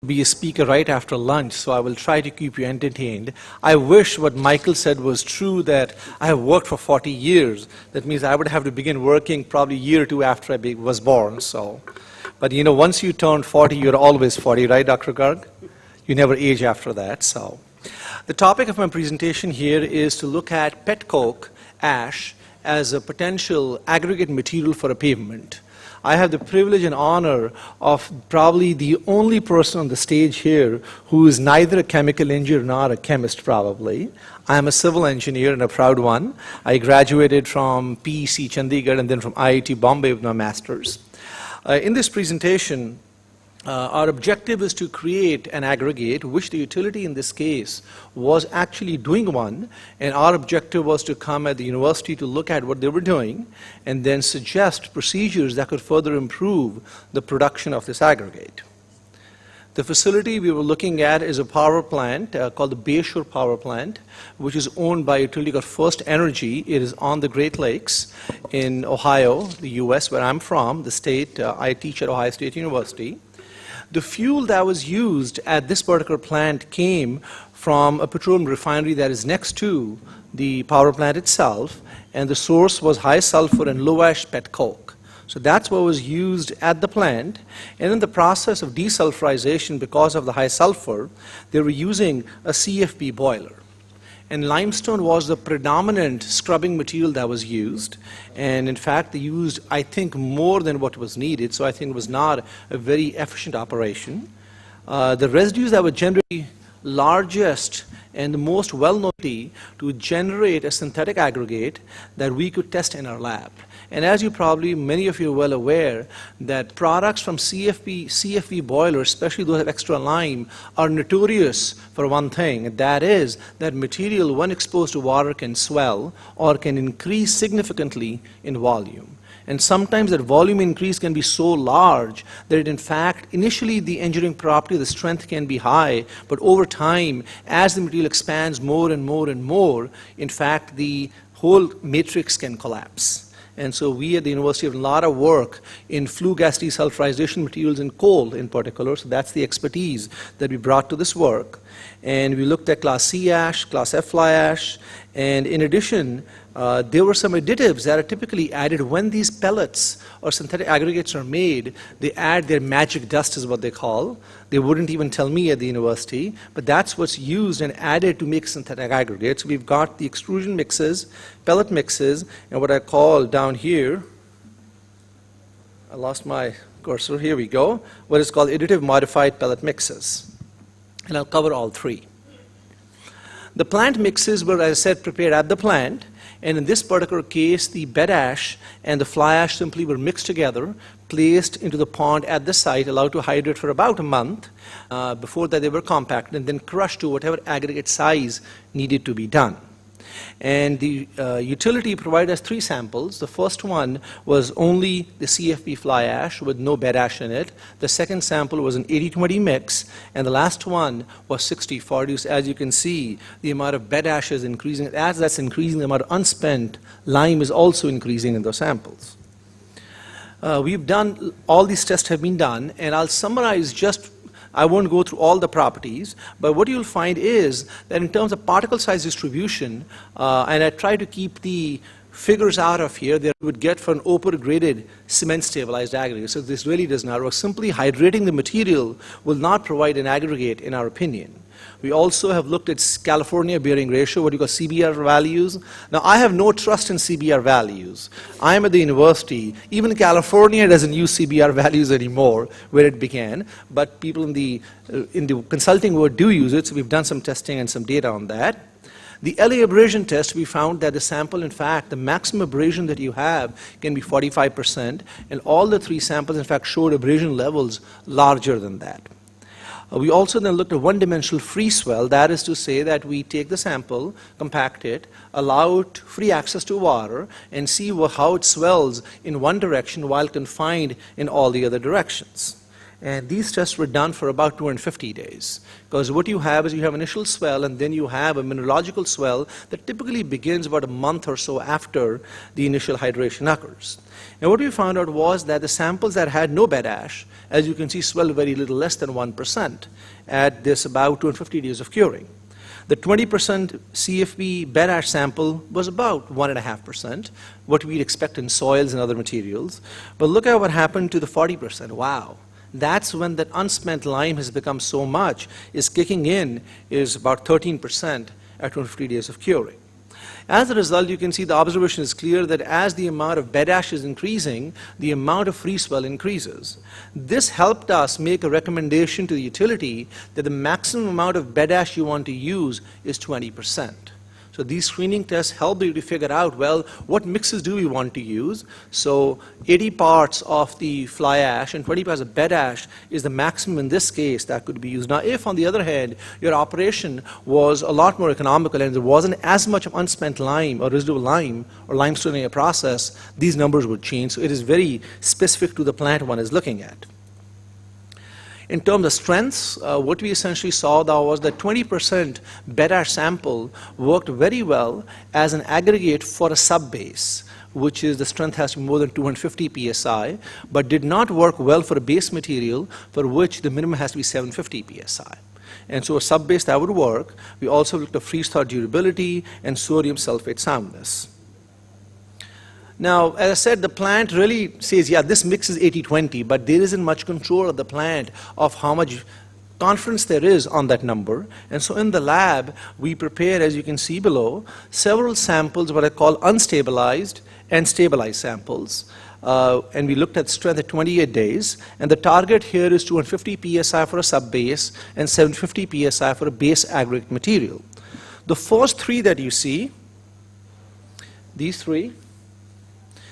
be a speaker right after lunch, so I will try to keep you entertained. I wish what Michael said was true, that I have worked for 40 years. That means I would have to begin working probably a year or two after I was born. But you know, once you turn 40, you're always 40, right, Dr. Garg? You never age after that. So, the topic of my presentation here is to look at petcoke ash as a potential aggregate material for a pavement. I have the privilege and honor of probably the only person on the stage here who is neither a chemical engineer nor a chemist, probably. I am a civil engineer and a proud one. I graduated from PEC Chandigarh and then from IIT Bombay with my master's. In this presentation, our objective is to create an aggregate, which the utility in this case was actually doing one, and our objective was to come at the university to look at what they were doing and then suggest procedures that could further improve the production of this aggregate. The facility we were looking at is a power plant called the Bayshore Power Plant, which is owned by a utility called First Energy. It is on the Great Lakes in Ohio, the US, where I'm from, the state. I teach at Ohio State University. The fuel that was used at this particular plant came from a petroleum refinery that is next to the power plant itself, and the source was high sulfur and low ash petcoke. So that's what was used at the plant. And in the process of desulfurization, because of the high sulfur, they were using a CFP boiler. And limestone was the predominant scrubbing material that was used. And in fact, they used, I think, more than what was needed. So I think it was not a very efficient operation. The residues that were generally largest and the most well-known to generate a synthetic aggregate that we could test in our lab. And as you probably, many of you are well aware, that products from CFP boilers, especially those with extra lime, are notorious for one thing, and that is that material, when exposed to water, can swell or can increase significantly in volume. And sometimes that volume increase can be so large that in fact, initially the engineering property, the strength can be high, but over time, as the material expands more and more and more, in fact, the whole matrix can collapse. And so we at the university have a lot of work in flue gas desulfurization materials and coal in particular. So that's the expertise that we brought to this work. And we looked at Class C ash, Class F fly ash, and in addition, there were some additives that are typically added when these pellets or synthetic aggregates are made. They add their magic dust, is what they call. They wouldn't even tell me at the university, but that's what's used and added to make synthetic aggregates. We've got the extrusion mixes, pellet mixes, and what I call down here, I lost my cursor, here we go, what is called additive modified pellet mixes. And I'll cover all three. The plant mixes were, as I said, prepared at the plant. And in this particular case, the bed ash and the fly ash simply were mixed together, placed into the pond at the site, allowed to hydrate for about a month. Before that, they were compacted and then crushed to whatever aggregate size needed to be done. And the utility provided us 3 samples. The first one was only the CFP fly ash with no bed ash in it. The second sample was an 80-20 mix. And the last one was 60-40. As you can see, the amount of bed ash is increasing. As that's increasing, the amount of unspent lime is also increasing in those samples. We've done, all these tests have been done, and I'll summarize just, I won't go through all the properties, but what you'll find is that in terms of particle size distribution, and I try to keep the figures out of here, that we would get for an Oper-graded cement stabilized aggregate. So this really does not work. Simply hydrating the material will not provide an aggregate, in our opinion. We also have looked at California bearing ratio, what you call CBR values. Now, I have no trust in CBR values. I am at the university. Even California doesn't use CBR values anymore, where it began. But people in the consulting world do use it, so we've done some testing and some data on that. The LA abrasion test, we found that the sample, in fact, the maximum abrasion that you have can be 45%, and all the 3 samples, in fact, showed abrasion levels larger than that. We also then looked at one-dimensional free swell. That is to say that we take the sample, compact it, allow it free access to water, and see how it swells in one direction while confined in all the other directions. And these tests were done for about 250 days. Because what you have is you have initial swell, and then you have a mineralogical swell that typically begins about a month or so after the initial hydration occurs. And what we found out was that the samples that had no bed ash, as you can see, swelled very little, less than 1% at this about 250 days of curing. The 20% CFB bed ash sample was about 1.5%, what we'd expect in soils and other materials. But look at what happened to the 40%. Wow. That's when that unspent lime has become so much, is kicking in, is about 13% at 250 days of curing. As a result, you can see the observation is clear that as the amount of bed ash is increasing, the amount of free swell increases. This helped us make a recommendation to the utility that the maximum amount of bed ash you want to use is 20%. So these screening tests help you to figure out, well, what mixes do we want to use? So 80 parts of the fly ash and 20 parts of bed ash is the maximum in this case that could be used. Now, if, on the other hand, your operation was a lot more economical and there wasn't as much of unspent lime or residual lime or limestone in your process, these numbers would change. So it is very specific to the plant one is looking at. In terms of strengths, what we essentially saw now was that 20% bed ash sample worked very well as an aggregate for a sub-base, which is the strength has to be more than 250 psi, but did not work well for a base material for which the minimum has to be 750 psi. And so a sub-base that would work. We also looked at freeze-thaw durability and sodium sulfate soundness. Now, as I said, the plant really says, yeah, this mix is 80-20, but there isn't much control of the plant of how much confidence there is on that number. And so in the lab, we prepared, as you can see below, several samples, what I call unstabilized and stabilized samples. And we looked at strength at 28 days. And the target here is 250 psi for a sub-base and 750 psi for a base aggregate material. The first three that you see, these three,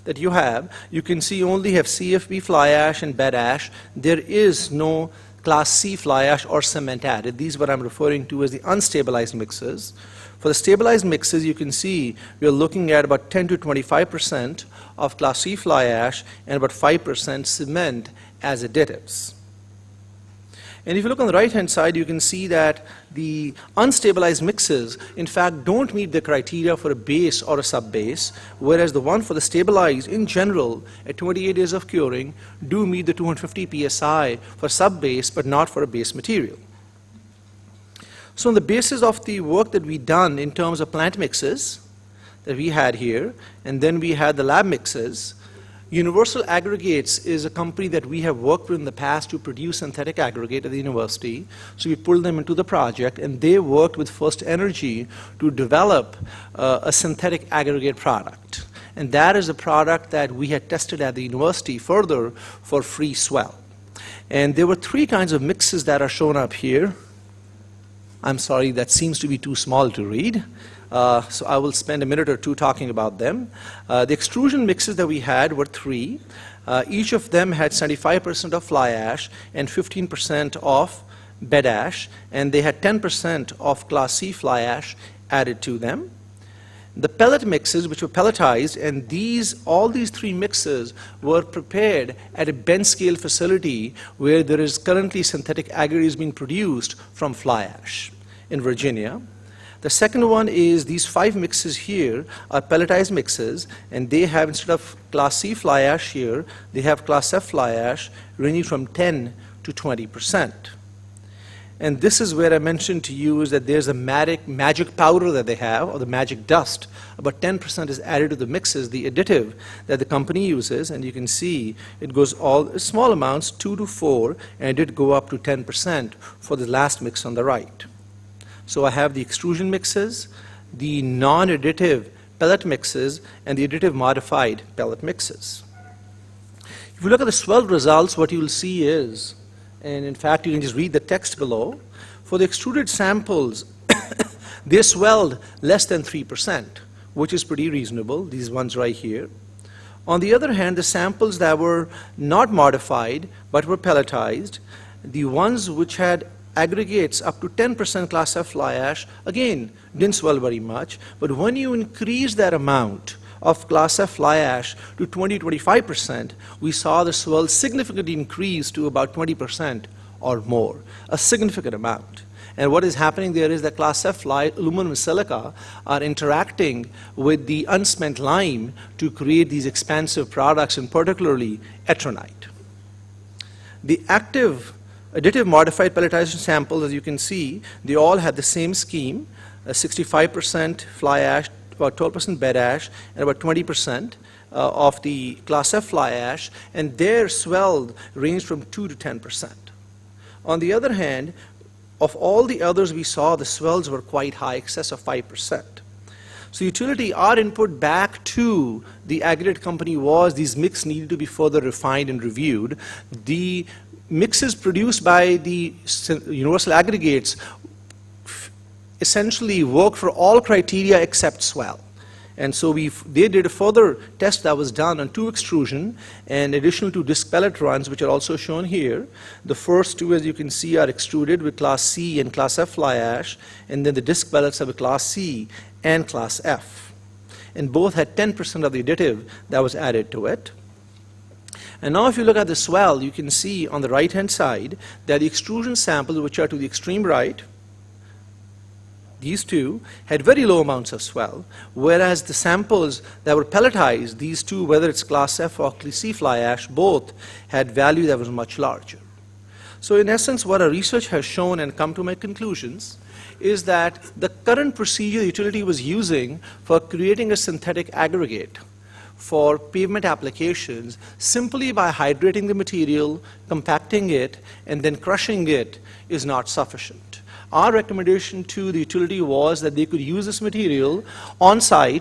that you have, you can see only have CFB fly ash and bed ash. There is no class C fly ash or cement added. These are what I'm referring to as the unstabilized mixes. For the stabilized mixes, you can see we're looking at about 10 to 25% of class C fly ash and about 5% cement as additives. And if you look on the right-hand side, you can see that the unstabilized mixes, in fact, don't meet the criteria for a base or a sub-base, whereas the one for the stabilized, in general, at 28 days of curing, do meet the 250 psi for sub-base, but not for a base material. So on the basis of the work that we done in terms of plant mixes that we had here, and then we had the lab mixes, Universal Aggregates is a company that we have worked with in the past to produce synthetic aggregate at the university. So we pulled them into the project, and they worked with First Energy to develop a synthetic aggregate product. And that is a product that we had tested at the university further for free swell. And there were three kinds of mixes that are shown up here. I'm sorry, that seems to be too small to read. So I will spend a minute or two talking about them. The extrusion mixes that we had were three. Each of them had 75% of fly ash and 15% of bed ash, and they had 10% of class C fly ash added to them. The pellet mixes, which were pelletized, and all these three mixes were prepared at a bench scale facility where there is currently synthetic aggregates being produced from fly ash in Virginia. The second one is these five mixes here are pelletized mixes, and they have, instead of class C fly ash here, they have class F fly ash ranging from 10 to 20%. And this is where I mentioned to you is that there's a magic powder that they have, or the magic dust. About 10% is added to the mixes, the additive that the company uses, and you can see it goes all small amounts, 2 to 4, and it did go up to 10% for the last mix on the right. So I have the extrusion mixes, the non-additive pellet mixes, and the additive modified pellet mixes. If you look at the swell results, what you will see is, and in fact you can just read the text below, for the extruded samples, they swelled less than 3%, which is pretty reasonable, these ones right here. On the other hand, the samples that were not modified but were pelletized, the ones which had aggregates up to 10% class F fly ash, again, didn't swell very much, but when you increase that amount of Class F fly ash to 20-25%, we saw the swell significantly increase to about 20% or more, a significant amount. And what is happening there is that Class F fly, aluminum and silica, are interacting with the unspent lime to create these expansive products, and particularly etronite. The active additive modified pelletization samples, as you can see, they all have the same scheme, 65% fly ash, about 12% bed ash, and about 20% of the Class F fly ash, and their swell ranged from 2 to 10%. On the other hand, of all the others we saw, the swells were quite high, excess of 5%. So utility, our input back to the aggregate company was these mix needed to be further refined and reviewed. The mixes produced by the universal aggregates essentially work for all criteria except swell. And so they did a further test that was done on 2 extrusion and additional 2 disc pellet runs, which are also shown here. The first 2, as you can see, are extruded with Class C and Class F fly ash, and then the disc pellets are with Class C and Class F. And both had 10% of the additive that was added to it. And now if you look at the swell, you can see on the right-hand side that the extrusion samples, which are to the extreme right, these 2, had very low amounts of swell, whereas the samples that were pelletized, these 2, whether it's Class F or C fly ash, both had value that was much larger. So in essence, what our research has shown and come to my conclusions is that the current procedure the utility was using for creating a synthetic aggregate for pavement applications, simply by hydrating the material, compacting it, and then crushing it, is not sufficient. Our recommendation to the utility was that they could use this material on site